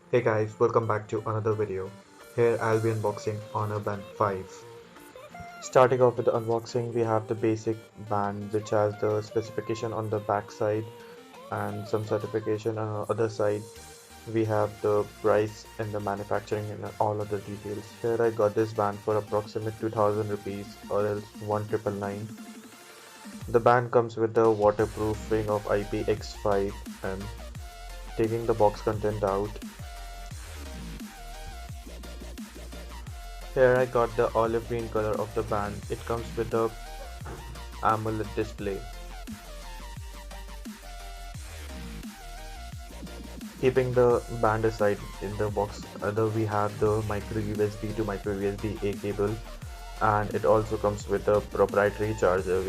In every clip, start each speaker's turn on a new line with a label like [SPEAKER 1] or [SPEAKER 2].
[SPEAKER 1] Hey guys, welcome back to another video. Here I'll be unboxing Honor Band 5. Starting off with the unboxing, we have the basic band which has the specification on the back side and some certification on the other side. We have the price and the manufacturing and all other details. Here I got this band for approximate 2000 rupees or else 1999. The band comes with the waterproofing of IPX5 and taking the box content out. Here I got the olive green color of the band. It comes with the AMOLED display. Keeping the band aside, in the box we have the micro USB to micro USB-A cable, and it also comes with a proprietary charger.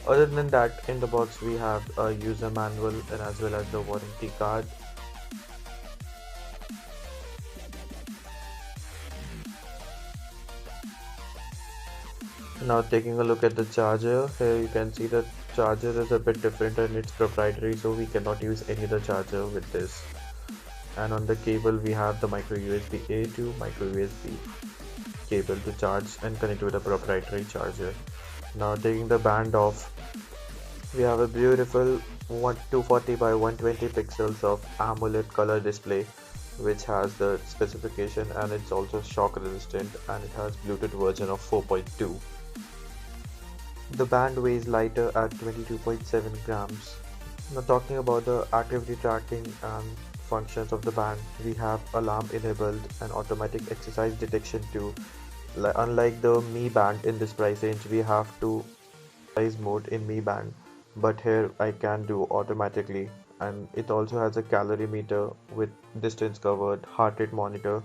[SPEAKER 1] Other than that, in the box we have a user manual and as well as the warranty card. Now taking a look at the charger, here you can see the charger is a bit different and it's proprietary, so we cannot use any other charger with this. And on the cable we have the micro USB A to micro USB cable to charge and connect with a proprietary charger. Now taking the band off, we have a beautiful 240 by 120 pixels of AMOLED color display which has the specification, and it's also shock resistant, and it has Bluetooth version of 4.2. The band weighs lighter at 22.7 grams. Now talking about the activity tracking and functions of the band, we have alarm enabled and automatic exercise detection too. Unlike the Mi Band, in this price range we have to exercise mode in Mi Band, but here I can do automatically, and it also has a calorie meter with distance covered, heart rate monitor,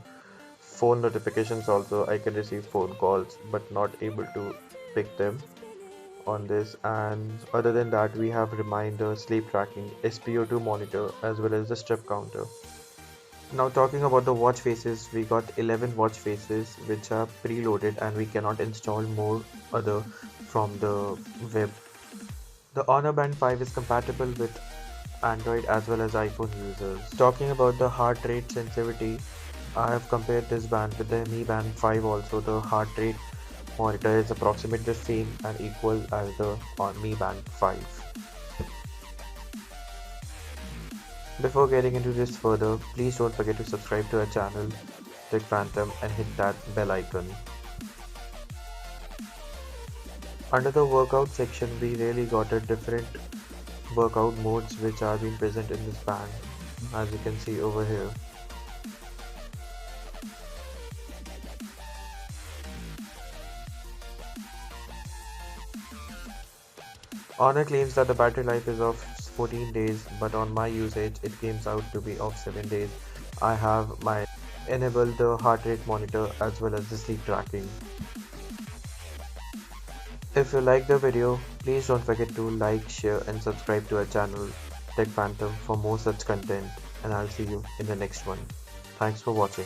[SPEAKER 1] phone notifications also. I can receive phone calls but not able to pick them on this. And other than that, we have reminder, sleep tracking, SpO2 monitor as well as the step counter. Now talking about the watch faces, we got 11 watch faces which are preloaded and we cannot install more other from the web. The Honor Band 5 is compatible with Android as well as iPhone users. Talking about the heart rate sensitivity, I have compared this band with the Mi Band 5 also. The heart rate monitor is approximately the same and equal as the Mi Band 5. Before getting into this further, please don't forget to subscribe to our channel, click Phantom and hit that bell icon. Under the workout section, we really got a different workout modes which are being present in this band, as you can see over here. Honor claims that the battery life is of 14 days, but on my usage it comes out to be of 7 days. I have my enabled the heart rate monitor as well as the sleep tracking. If you like the video, please don't forget to like, share and subscribe to our channel Tech Phantom for more such content, and I'll see you in the next one. Thanks for watching.